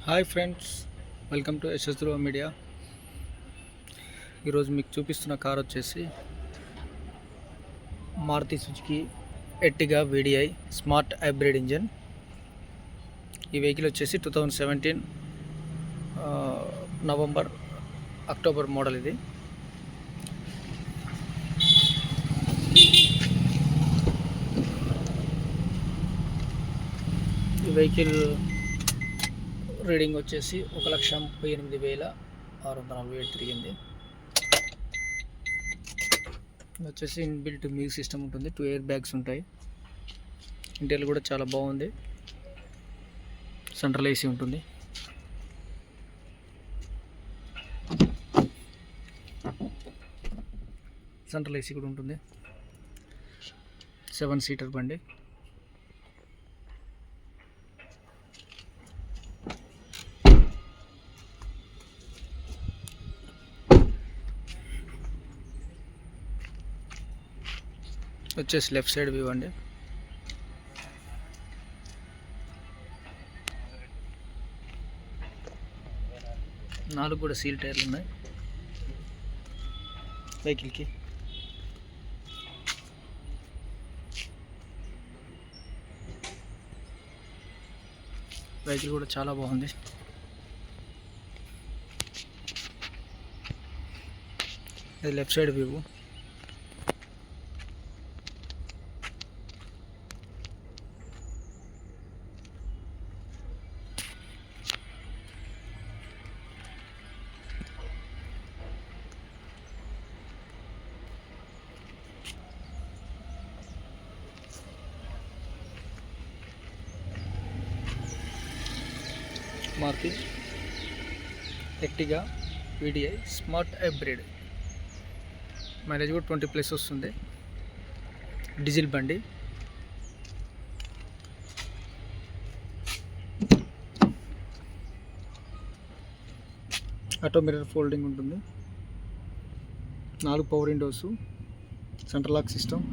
Hi friends, welcome to Yashas Dhruva media. ఈరోజు మీకు చూపిస్తున్న కార్ వచ్చేసి Maruti Suzuki Ertiga VDI smart hybrid engine. ఈ వెహికల్ వచ్చేసి 2017 నవంబర్ అక్టోబర్ మోడల్. ఇది ఈ వెహికల్ రీడింగ్ వచ్చేసి 1,38,647 తిరిగింది. వచ్చేసి ఇన్బిల్ట్ మ్యూజిక్ సిస్టమ్ ఉంటుంది, 2 ఎయిర్ బ్యాగ్స్ ఉంటాయి. ఇంటీరియర్ కూడా చాలా బాగుంది. సెంట్రల్ ఏసీ ఉంటుంది. సెంట్రల్ ఏసీ కూడా ఉంటుంది. 7 సీటర్ బండి. వచ్చేసి లెఫ్ట్ సైడ్ వ్యూ అండి. నాలుగు కూడా సీల్ టైర్లు ఉన్నాయి వెహికల్కి. వెహికల్ కూడా చాలా బాగుంది. ఇది left side view. Maruti Ertiga VDI smart hybrid. Mileage కూడా 20+ వస్తుంది. డీజిల్ బండి. ఆటో మిర్రర్ ఫోల్డింగ్ ఉంటుంది. 4 power windows, central lock system.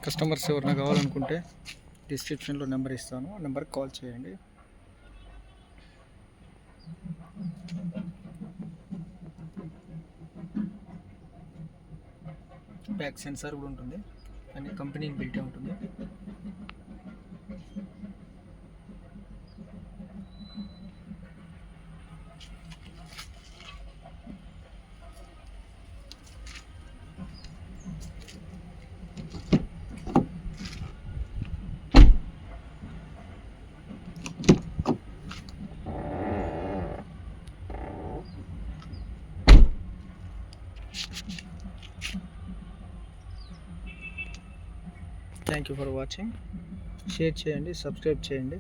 Customers ఎవరైనా కావాలనుకుంటే డిస్క్రిప్షన్లో నెంబర్ ఇస్తాను, ఆ నెంబర్కి కాల్ చేయండి. బ్యాక్ సెన్సార్ కూడా ఉంటుంది, కానీ కంపెనీ బిల్టే ఉంటుంది. Thank you for watching. Share చేయండి, సబ్స్క్రైబ్ చేయండి.